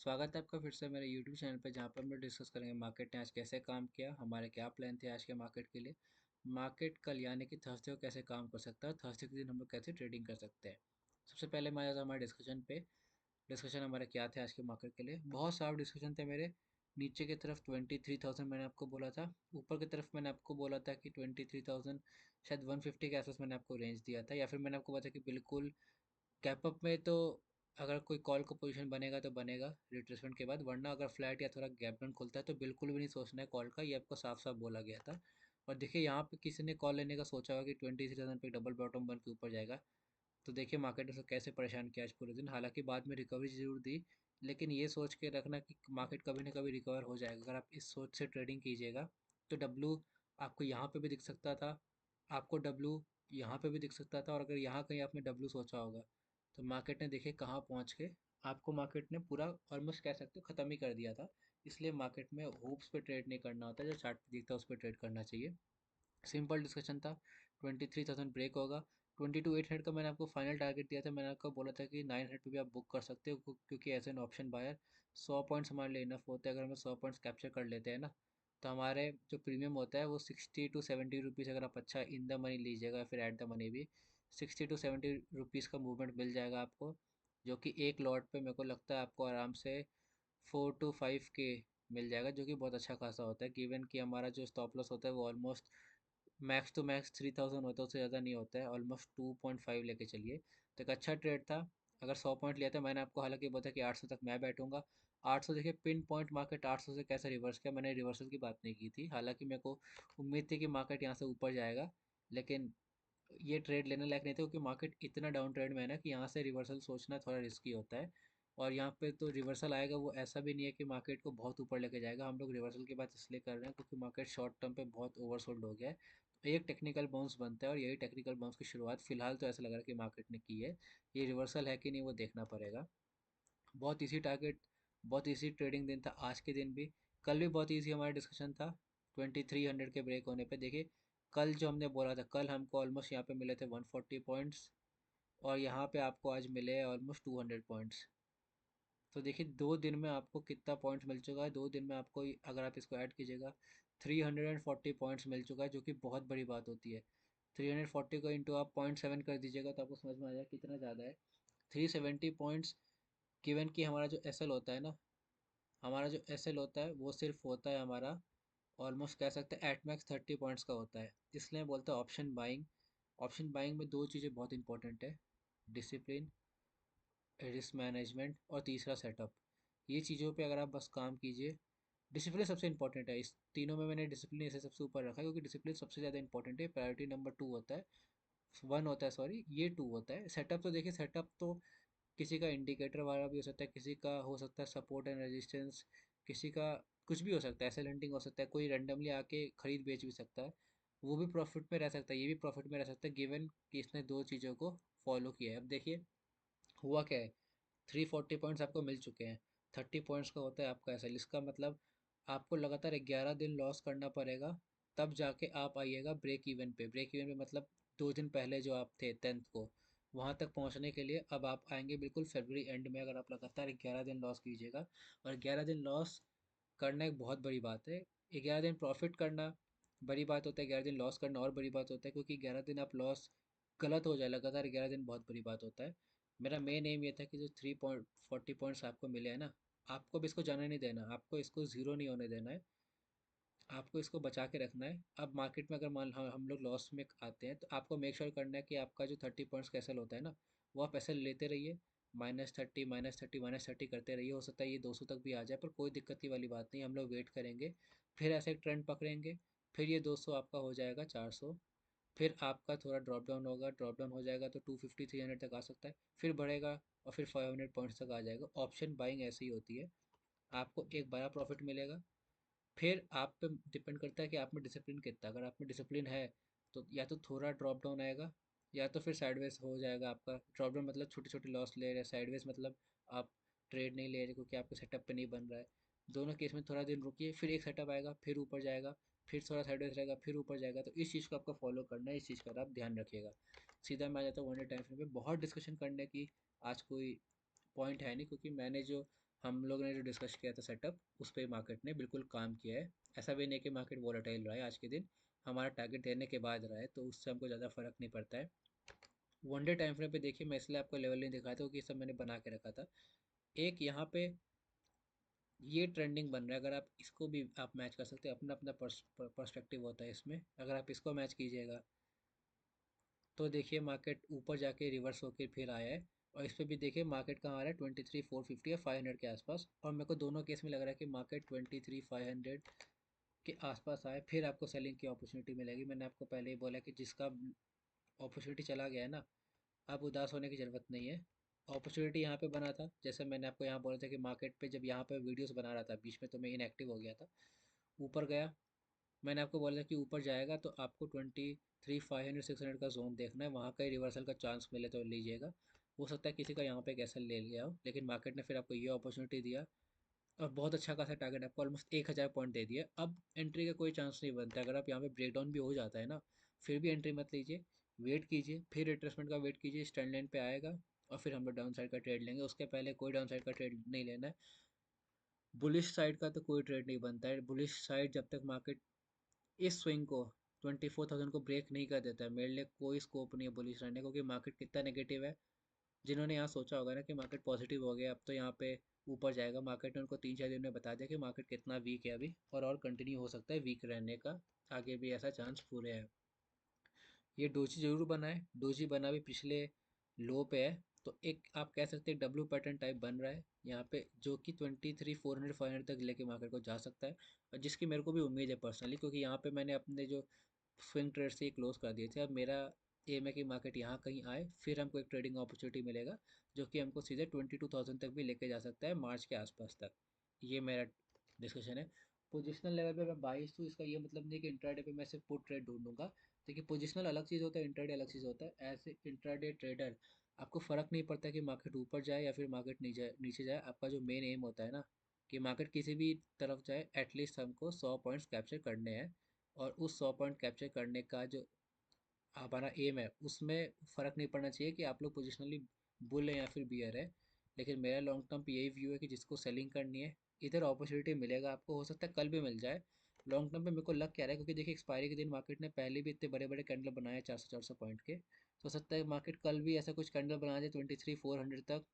स्वागत है आपका फिर से मेरे यूट्यूब चैनल पे, जहाँ पर हम लोग डिस्कस करेंगे मार्केट ने आज कैसे काम किया, हमारे क्या प्लान थे आज के मार्केट के लिए। मार्केट कल यानी कि थर्सडे को कैसे काम कर सकता है, थर्सडे के दिन हम लोग कैसे ट्रेडिंग कर सकते हैं। सबसे पहले मैं आ जाता हूँ हमारे डिस्कशन पे। डिस्कशन हमारे क्या थे आज के मार्केट के लिए, बहुत सारे डिस्कशन थे मेरे। नीचे की तरफ 23,000 मैंने आपको बोला था। ऊपर की तरफ मैंने आपको बोला था कि 23,000 शायद 150 के आसपास मैंने आपको रेंज दिया था, या फिर मैंने आपको बताया कि बिल्कुल गैप अप में तो अगर कोई कॉल का पोजीशन बनेगा तो बनेगा रिट्रेसमेंट के बाद, वरना अगर फ्लैट या थोड़ा गैप डाउन खुलता है तो बिल्कुल भी नहीं सोचना है कॉल का। ये आपको साफ साफ बोला गया था। और देखिए यहाँ पे किसी ने कॉल लेने का सोचा होगा कि 23,000 पे डबल बॉटम बन के ऊपर जाएगा, तो देखिए मार्केट ने उसको कैसे परेशान किया आज पूरे दिन। हालांकि बाद में रिकवरी जरूर दी, लेकिन ये सोच के रखना कि मार्केट कभी ना कभी रिकवर हो जाएगा। अगर आप इस सोच से ट्रेडिंग कीजिएगा तो डब्लू आपको यहाँ पे भी दिख सकता था, आपको डब्लू यहाँ पे भी दिख सकता था, और अगर यहाँ कहीं आपने डब्लू सोचा होगा तो मार्केट ने देखिए कहाँ पहुँच के आपको मार्केट ने पूरा ऑलमोस्ट कह सकते हो ख़त्म ही कर दिया था। इसलिए मार्केट में होप्स पे ट्रेड नहीं करना होता, जो चार्ट पे दिखता है उस पर ट्रेड करना चाहिए। सिंपल डिस्कशन था। 23,000 ब्रेक होगा। 22,800 का मैंने आपको फाइनल टारगेट दिया था। मैंने आपको बोला था कि 900 पे भी आप बुक कर सकते हो, क्योंकि as an option buyer 100 points हमारे लिए इनफ होते हैं। अगर हमें 100 पॉइंट्स कैप्चर कर लेते हैं ना, तो हमारे जो प्रीमियम होता है वो 60 to 70 रुपीज़, अगर आप अच्छा इन द मनी लीजिएगा फिर एट द मनी भी 60 to 70 रुपीज़ का मूवमेंट मिल जाएगा आपको, जो कि एक लॉट पे मेरे को लगता है आपको आराम से 4 to 5 के मिल जाएगा, जो कि बहुत अच्छा खासा होता है। गिवन कि हमारा जो स्टॉप लॉस होता है वो ऑलमोस्ट मैक्स टू मैक्स 3,000 होता है, उससे ज़्यादा नहीं होता है। ऑलमोस्ट 2.5 लेके चलिए, तो एक अच्छा ट्रेड था। अगर 100 पॉइंट लिया था मैंने आपको, हालांकि बोला कि 800 तक मैं बैठूंगा। 800 देखिए पिन पॉइंट मार्केट 800 से कैसे रिवर्स किया, मैंने रिवर्सल की बात नहीं की थी। हालांकि मेरे को उम्मीद थी कि मार्केट यहाँ से ऊपर जाएगा, लेकिन ये ट्रेड लेने लायक नहीं था, क्योंकि मार्केट इतना डाउन ट्रेड में है ना कि यहाँ से रिवर्सल सोचना थोड़ा रिस्की होता है। और यहाँ पे तो रिवर्सल आएगा वो ऐसा भी नहीं है कि मार्केट को बहुत ऊपर लेके जाएगा। हम लोग रिवर्सल की बात इसलिए कर रहे हैं क्योंकि मार्केट शॉर्ट टर्म पे बहुत ओवरसोल्ड हो गया है। तो एक टेक्निकल बाउंस बनता है, और यही टेक्निकल बाउंस की शुरुआत फिलहाल तो ऐसा लग रहा है कि मार्केट ने की है। ये रिवर्सल है कि नहीं वो देखना पड़ेगा। बहुत इजी टारगेट, बहुत इजी ट्रेडिंग दिन था आज के दिन भी। कल भी बहुत इजी हमारा डिस्कशन था 2300 के ब्रेक होने पे। देखिए कल जो हमने बोला था, कल हमको ऑलमोस्ट यहाँ पे मिले थे 140 पॉइंट्स, और यहाँ पे आपको आज मिले हैं ऑलमोस्ट 200 पॉइंट्स। तो देखिए 2 दिन में आपको कितना पॉइंट्स मिल चुका है। 2 दिन में आपको अगर आप इसको ऐड कीजिएगा 340 पॉइंट्स मिल चुका है, जो कि बहुत बड़ी बात होती है। 340 को इंटू आप 0.7 कर दीजिएगा तो आपको समझ में आ जाएगा कितना ज़्यादा है। 370 पॉइंट्स। गिवन कि हमारा जो एस एल होता है ना, हमारा जो एस एल होता है वो सिर्फ होता है हमारा, ऑलमोस्ट कह सकते हैं एट मैक्स 30 पॉइंट्स का होता है। इसलिए बोलते हैं ऑप्शन बाइंग। ऑप्शन बाइंग में दो चीज़ें बहुत इंपॉर्टेंट है, डिसिप्लिन, रिस्क मैनेजमेंट, और तीसरा सेटअप। ये चीज़ों पे अगर आप बस काम कीजिए। डिसिप्लिन सबसे इंपॉर्टेंट है, इस तीनों में मैंने डिसिप्लिन इसे सबसे ऊपर रखा है, क्योंकि डिसिप्लिन सबसे ज़्यादा इंपॉर्टेंट है। प्रायोरिटी नंबर 2 होता है, 1 होता है सॉरी, ये 2 होता है। सेटअप तो देखिए, सेटअप तो किसी का इंडिकेटर वाला भी हो सकता है, किसी का हो सकता है सपोर्ट एंड रेजिस्टेंस, किसी का कुछ भी हो सकता है, एसेल हंटिंग हो सकता है, कोई रैंडमली आके खरीद बेच भी सकता है। वो भी प्रॉफिट में रह सकता है, ये भी प्रॉफिट में रह सकता है, गिवन कि इसने दो चीज़ों को फॉलो किया है। अब देखिए हुआ क्या है, 340 पॉइंट्स आपको मिल चुके हैं। 30 पॉइंट्स का होता है आपका एसेल, इसका मतलब आपको लगातार 11 दिन लॉस करना पड़ेगा, तब जाके आप आइएगा ब्रेक इवन पे। ब्रेक इवन पे मतलब 2 दिन पहले जो आप थे 10th को, वहाँ तक पहुँचने के लिए अब आप आएंगे बिल्कुल फरवरी एंड में, अगर आप लगातार 11 दिन लॉस कीजिएगा। और 11 दिन लॉस करना एक बहुत बड़ी बात है। 11 दिन प्रॉफिट करना बड़ी बात होता है, 11 दिन लॉस करना और बड़ी बात होता है, क्योंकि 11 दिन आप लॉस गलत हो जाए लगातार 11 दिन, बहुत बड़ी बात होता है। मेरा मेन एम ये था कि जो 340 पॉइंट्स आपको मिले हैं ना, आपको भी इसको जाने नहीं देना, आपको इसको ज़ीरो नहीं होने देना है, आपको इसको बचा के रखना है। अब मार्केट में अगर मान हम लोग लॉस में आते हैं तो आपको मेक श्योर करना है कि आपका जो 30 पॉइंट्स का एसएल होता है ना, वो आप एसएल लेते रहिए। -30 -30 -30 करते रहिए। हो सकता है ये 200 तक भी आ जाए, पर कोई दिक्कत की वाली बात नहीं, हम लोग वेट करेंगे। फिर ऐसे एक ट्रेंड पकड़ेंगे, फिर ये 200 आपका हो जाएगा 400, फिर आपका थोड़ा ड्रॉप डाउन होगा, ड्रॉप डाउन हो जाएगा तो 250 300 तक आ सकता है, फिर बढ़ेगा और फिर 500 पॉइंट्स तक आ जाएगा। ऑप्शन बाइंग ऐसी ही होती है, आपको एक बड़ा प्रॉफिट मिलेगा। फिर आप पे डिपेंड करता है कि आप में डिसिप्लिन कितना। अगर आप में डिसिप्लिन है तो या तो थोड़ा ड्रॉप डाउन आएगा, या तो फिर साइडवेज हो जाएगा आपका। ड्रॉप डाउन मतलब छोटे छोटे लॉस ले रहे हैं, साइडवेज मतलब आप ट्रेड नहीं ले रहे क्योंकि आपके सेटअप पे नहीं बन रहा है। दोनों केस में थोड़ा दिन रुकिए, फिर एक सेटअप आएगा, फिर ऊपर जाएगा, फिर थोड़ा साइडवेज रहेगा, फिर ऊपर जाएगा। तो इस चीज़ को आपको फॉलो करना है, इस चीज़ का आप ध्यान रखिएगा। सीधा मैं आ जाता हूँ वन डे टाइम फ्रेम पे। बहुत डिस्कशन करने की आज कोई पॉइंट है नहीं, क्योंकि मैंने जो हम लोग ने जो डिस्कस किया था सेटअप, उस पे मार्केट ने बिल्कुल काम किया है। ऐसा भी नहीं कि मार्केट वॉलेटाइल रहा है आज के दिन, हमारा टारगेट देने के बाद रहा है, तो उससे हमको ज़्यादा फर्क नहीं पड़ता है। वन डे टाइम फ्रेम पे देखिए, मैं इसलिए आपको लेवल नहीं दिखाता क्योंकि ये सब मैंने बना के रखा था। एक यहाँ पे ये ट्रेंडिंग बन रहा है, अगर आप इसको भी आप मैच कर सकते हैं, अपना अपना पर्सपेक्टिव होता है इसमें। अगर आप इसको मैच कीजिएगा तो देखिए मार्केट ऊपर जाके रिवर्स होके फिर आया है। और इस पे भी देखिए मार्केट कहाँ आ रहा है, 23,450 या 500 के आसपास। और मेरे को दोनों केस में लग रहा है कि मार्केट 23,500 के आसपास आए, फिर आपको सेलिंग की अपॉर्चुनिटी मिलेगी। मैंने आपको पहले ही बोला कि जिसका अपॉर्चुनिटी चला गया है ना, आप उदास होने की ज़रूरत नहीं है। अपॉर्चुनिटी यहाँ पे बना था, जैसे मैंने आपको यहाँ बोला था कि मार्केट पे जब यहाँ पे वीडियोस बना रहा था, बीच में तो मैं इनएक्टिव हो गया था। ऊपर गया, मैंने आपको बोला था कि ऊपर जाएगा तो आपको 23,500 600 का जोन देखना है, वहाँ का ही रिवर्सल का चांस मिले तो लीजिएगा। हो सकता है किसी का यहाँ पे कैसल ले लिया हो, लेकिन मार्केट ने फिर आपको ये अपॉर्चुनिटी दिया और बहुत अच्छा खासा टारगेट आपको ऑलमोस्ट 1,000 पॉइंट दे दिया। अब एंट्री का कोई चांस नहीं बनता, अगर आप यहाँ पे ब्रेक डाउन भी हो जाता है ना, फिर भी एंट्री मत लीजिए। वेट कीजिए, फिर रिट्रेसमेंट का वेट कीजिए, स्टैंड लाइन पे आएगा और फिर हम लोग डाउन साइड का ट्रेड लेंगे। उसके पहले कोई डाउन साइड का ट्रेड नहीं लेना है। बुलिश साइड का तो कोई ट्रेड नहीं बनता है। बुलिश साइड जब तक मार्केट इस स्विंग को 24,000 को ब्रेक नहीं कर देता है, मेरे लिए कोई स्कोप नहीं है बुलिश रहने को, क्योंकि मार्केट कितना नेगेटिव है। जिन्होंने यहाँ सोचा होगा ना कि मार्केट पॉजिटिव हो गया, अब तो यहाँ पे ऊपर जाएगा, मार्केट ने उनको 3 4 दिन में बता दिया कि मार्केट कितना वीक है अभी, और कंटिन्यू हो सकता है वीक रहने का, आगे भी ऐसा चांस पूरे है। ये डोजी जरूर बना है, डोजी बना भी पिछले लो पे है, तो एक आप कह सकते हैं डब्ल्यू पैटर्न टाइप बन रहा है यहाँ पे, जो कि 23,400 500 तक लेके मार्केट को जा सकता है। और जिसकी मेरे को भी उम्मीद है पर्सनली, क्योंकि यहाँ पे मैंने अपने जो स्विंग ट्रेड से क्लोज कर दिए थे। अब मेरा एम है कि मार्केट यहाँ कहीं आए, फिर हमको एक ट्रेडिंग अपॉर्चुनिटी मिलेगा जो कि हमको सीधे 22,000 तक भी लेके जा सकता है, मार्च के आसपास तक। ये मेरा डिस्कशन है। पोजिशनल लेवल पे मैं 22 हूँ, इसका ये मतलब नहीं कि इंट्राडे पे मैं सिर्फ पुट ट्रेड ढूंढूंगा। देखिए पोजिशनल अलग चीज़ होता है, इंट्राडे अलग चीज़ होता है। एज ए इंट्राडे ट्रेडर आपको फ़र्क नहीं पड़ता कि मार्केट ऊपर जाए या फिर मार्केट नीचे नीचे जाए। आपका जो मेन एम होता है ना, कि मार्केट किसी भी तरफ जाए, एटलीस्ट हमको 100 पॉइंट्स कैप्चर करने हैं। और उस 100 पॉइंट कैप्चर करने का जो हमारा एम है, उसमें फ़र्क नहीं पड़ना चाहिए कि आप लोग पोजिशनली बुल है या फिर बियर है। लेकिन मेरा लॉन्ग टर्म पे यही व्यू है कि जिसको सेलिंग करनी है, इधर अपॉर्चुनिटी मिलेगा आपको, हो सकता है कल भी मिल जाए। लॉन्ग टर्म पे मेरे को लग क्या रहा है, क्योंकि देखिए एक्सपायरी के दिन मार्केट ने पहले भी इतने बड़े बड़े कैंडल बनाए 400 पॉइंट के, तो हो सकता है मार्केट कल भी ऐसा कुछ कैंडल बना दे 23,400 तक,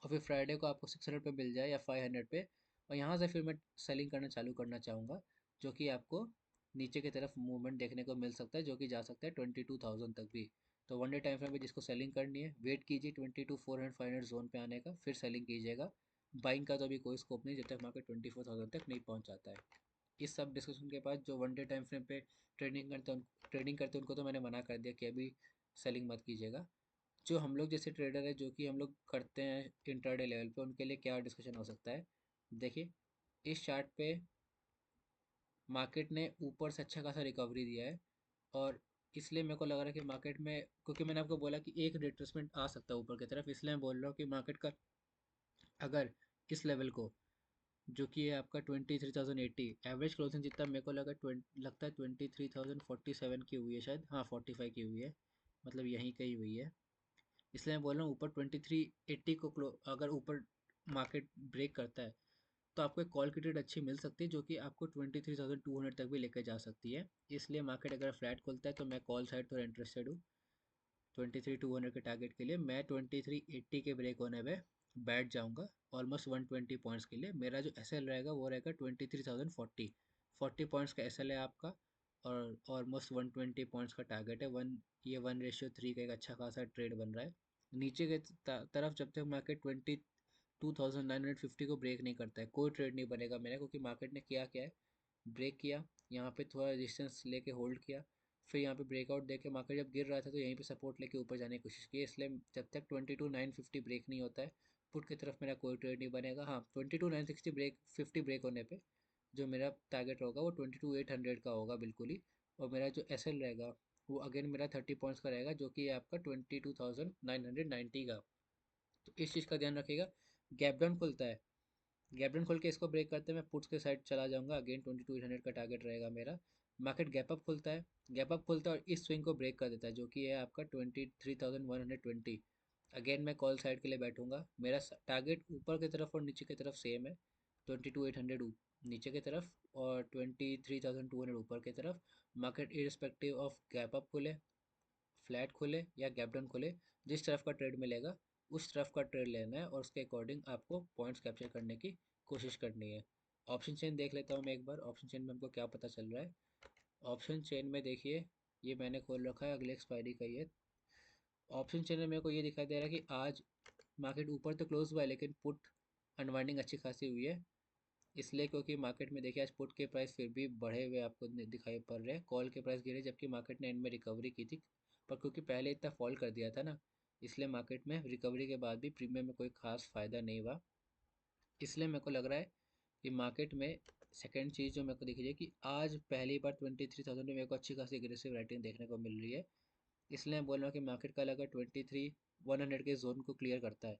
और फिर फ्राइडे को आपको 600 पे मिल जाए या 500 पे। और यहाँ से फिर मैं सेलिंग करना चालू करना चाहूँगा, जो कि आपको नीचे की तरफ मूवमेंट देखने को मिल सकता है, जो कि जा सकता है 22,000 तक भी। तो वन डे टाइम फ्रेम में जिसको सेलिंग करनी है, वेट कीजिए 22,400 500 जोन पे आने का, फिर सेलिंग कीजिएगा। बाइंग का तो अभी कोई स्कोप नहीं जब तक मार्केट 24,000 तक नहीं पहुँच जाता है। इस सब डिस्कशन के बाद जो वन डे टाइम फ्रेम पे ट्रेडिंग करते हैं उनको तो मैंने मना कर दिया कि अभी सेलिंग मत कीजिएगा। जो हम लोग जैसे ट्रेडर है, जो कि हम लोग करते हैं इंट्राडे लेवल पे, उनके लिए क्या डिस्कशन हो सकता है। देखिए इस चार्ट पे मार्केट ने ऊपर से अच्छा खासा रिकवरी दिया है, और इसलिए मेरे को लग रहा है कि मार्केट में, क्योंकि मैंने आपको बोला कि एक रिट्रेसमेंट आ सकता है ऊपर की तरफ, इसलिए मैं बोल रहा हूँ कि मार्केट का अगर इस लेवल को, जो कि है आपका 23,080, एवरेज क्लोजिंग जितना मेरे को लगता है 23,047 की हुई है शायद, हाँ 45 की हुई है, मतलब यहीं कहीं हुई है। इसलिए मैं बोल रहा हूँ ऊपर 2380 को अगर ऊपर मार्केट ब्रेक करता है, तो आपको एक कॉल की ट्रेड अच्छी मिल सकती है, जो कि आपको 23,200 तक भी लेकर जा सकती है। इसलिए मार्केट अगर फ्लैट खुलता है तो मैं कॉल साइड थोड़ा इंटरेस्टेड हूँ। 23,200 के टारगेट के लिए मैं 2380 के ब्रेक होने पे बैठ जाऊंगा, ऑलमोस्ट 120 पॉइंट्स के लिए। मेरा जो एस एल रहेगा वो रहेगा 23,040, 40 पॉइंट्स का एस एल है आपका, और ऑलमोस्ट 120 पॉइंट्स का टारगेट है। ये 1:3 का एक अच्छा खासा ट्रेड बन रहा है। नीचे के तरफ जब तक मार्केट 22,950 को ब्रेक नहीं करता है, कोई ट्रेड नहीं बनेगा मेरा, क्योंकि मार्केट ने किया क्या है, ब्रेक किया, यहाँ पे थोड़ा रेजिस्टेंस लेके होल्ड किया, फिर यहाँ पे ब्रेकआउट देके मार्केट जब गिर रहा था तो यहीं पे सपोर्ट लेके ऊपर जाने की कोशिश की। इसलिए जब तक 22,950 ब्रेक नहीं होता है, पुट की तरफ मेरा कोई ट्रेड नहीं बनेगा। हाँ 22,960 ब्रेक होने पे जो मेरा टारगेट होगा वो 22,800 का होगा बिल्कुल ही। और मेरा जो एस एल रहेगा वो अगेन मेरा 30 पॉइंट्स का रहेगा, जो कि है आपका 22,990 का। तो इस चीज़ का ध्यान रखिएगा। गैप डाउन खुलता है, गैप डाउन खोल के इसको ब्रेक करते हैं, मैं पुट्स के साइड चला जाऊंगा, अगेन 22,800 का टारगेट रहेगा मेरा। मार्केट गैप अप खुलता है, गैप अप खुलता है और इस स्विंग को ब्रेक कर देता है, जो कि है आपका 23,120। अगेन मैं कॉल साइड के लिए बैठूंगा। मेरा टारगेट ऊपर की तरफ और नीचे की तरफ सेम है, 22,800 नीचे की तरफ और 23,200 ऊपर की तरफ। Market irrespective of gap up खुले, फ्लैट खुले या गैप डाउन खुले, जिस तरफ का ट्रेड मिलेगा उस तरफ का ट्रेड लेना है और उसके अकॉर्डिंग आपको पॉइंट्स कैप्चर करने की कोशिश करनी है। ऑप्शन चेन देख लेता हूँ मैं एक बार, ऑप्शन चेन में हमको क्या पता चल रहा है। ऑप्शन चेन में देखिए, ये मैंने खोल रखा है, अगले एक्सपायरी का ये ऑप्शन चेन में मेरे को ये दिखाई दे रहा है कि आज मार्केट ऊपर तो क्लोज हुआ है लेकिन पुट अनवाइंडिंग अच्छी खासी हुई है। इसलिए क्योंकि मार्केट में देखिए आज पुट के प्राइस फिर भी बढ़े हुए आपको दिखाई पड़ रहे हैं, कॉल के प्राइस गिरे जबकि मार्केट ने एंड में रिकवरी की थी। पर क्योंकि पहले इतना फॉल कर दिया था ना, इसलिए मार्केट में रिकवरी के बाद भी प्रीमियम में कोई खास फायदा नहीं हुआ। इसलिए मेरे को लग रहा है कि मार्केट में सेकेंड चीज़ जो मेरे को दिख रही है कि आज पहली बार 23,000 में मेरे को अच्छी खासी एग्रेसिव राइटिंग देखने को मिल रही है। इसलिए मैं बोल रहा हूँ कि मार्केट कल अगर 23,100 के जोन को क्लियर करता है,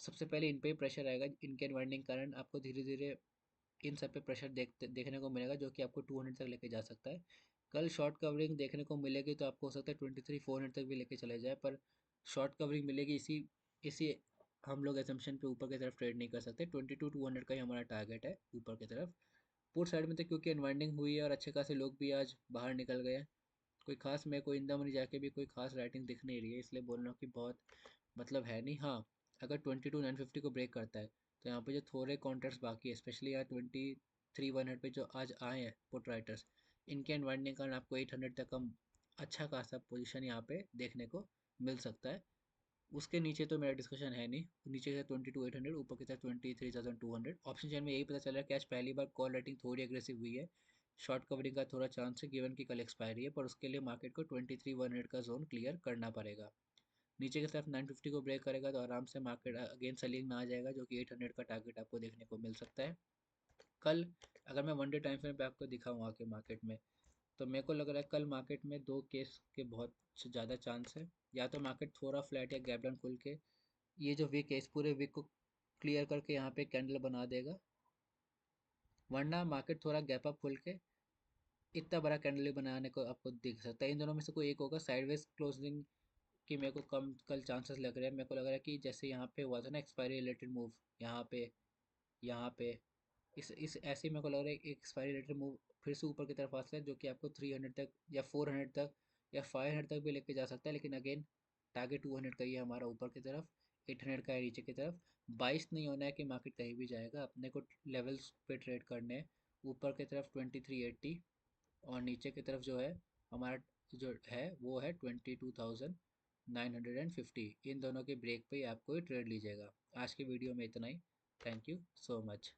सबसे पहले इन पे ही प्रेशर आएगा। इनके अनवाइंडिंग कारण आपको धीरे धीरे इन सब पे प्रेशर देखने को मिलेगा जो कि आपको 200 तक लेके जा सकता है। कल शॉर्ट कवरिंग देखने को मिलेगी तो आपको हो सकता है 23,400 तक भी लेके चले जाए, पर शॉर्ट कवरिंग मिलेगी इसी इसी हम लोग एजम्पशन पे ऊपर की तरफ ट्रेड नहीं कर सकते। 22,200 का ही हमारा टारगेट है ऊपर की तरफ। पुट साइड में तो क्योंकि अनवाइंडिंग हुई है और अच्छे खासे लोग भी आज बाहर निकल गए हैं, कोई खास मेरे को इन द मनी जाके भी कोई खास राइटिंग दिख नहीं रही है, इसलिए बोल रहा हूँ कि बहुत मतलब है नहीं। हाँ, अगर 22,950 को ब्रेक करता है तो यहाँ पे जो थोड़े कॉन्ट्रैक्ट्स बाकी है, स्पेशली यहाँ 23,100 पे जो आज आए हैं पुट राइटर्स, इनके अनवाइंडिंग के कारण आपको 800 तक कम अच्छा खासा पोजीशन यहाँ पे देखने को मिल सकता है। उसके नीचे तो मेरा डिस्कशन है नहीं, नीचे से 22,800, ऊपर की तरफ 23,200। ऑप्शन चेन में यही पता चल रहा है कि आज पहली बार कॉल राइटिंग थोड़ी एग्रेसिव हुई है, शॉर्ट कवरिंग का थोड़ा चांस है गिवन की कल एक्सपायरी है, पर उसके लिए मार्केट को 23,100 का जोन क्लियर करना पड़ेगा। नीचे की तरफ 950 को ब्रेक करेगा तो आराम से मार्केट अगेन सेलिंग में आ जाएगा, जो कि 800 का टारगेट आपको देखने को मिल सकता है। कल अगर मैं वन डे टाइम फ्रेम पे आपको दिखाऊँ आके मार्केट में, तो मेरे को लग रहा है कल मार्केट में दो केस के बहुत ज़्यादा चांस है। या तो मार्केट थोड़ा फ्लैट या गैप डाउन खुल के ये जो वीक है इस पूरे वीक को क्लियर करके यहाँ पे कैंडल बना देगा, वरना मार्केट थोड़ा गैप अप खुल के इतना बड़ा कैंडल बनाने को आपको दिख सकता है। इन दोनों में से कोई एक होगा। साइडवेज क्लोजिंग की मेरे को कम कल चांसेस लग रहे हैं। मेरे को लग रहा है कि जैसे यहाँ पे हुआ था ना एक्सपायरी रिलेटेड मूव, यहाँ पे इस ऐसे ही मेरे को लग रहा है एक एक्सपायरी रिलेटेड मूव फिर से ऊपर की तरफ आ सकता है, जो कि आपको 300 तक या 400 तक या 500 तक भी लेके जा सकता है। लेकिन अगेन टारगेट 200 का ही है हमारा ऊपर की तरफ, 800 का है नीचे की तरफ। 22 नहीं होना है कि मार्केट कहीं भी जाएगा, अपने को लेवल्स पे ट्रेड करने हैं। ऊपर की तरफ 2380 और नीचे की तरफ जो है हमारा जो है वो है 22,950। इन दोनों के ब्रेक पे ही आपको ट्रेड लीजिएगा। आज की वीडियो में इतना ही। Thank you so much.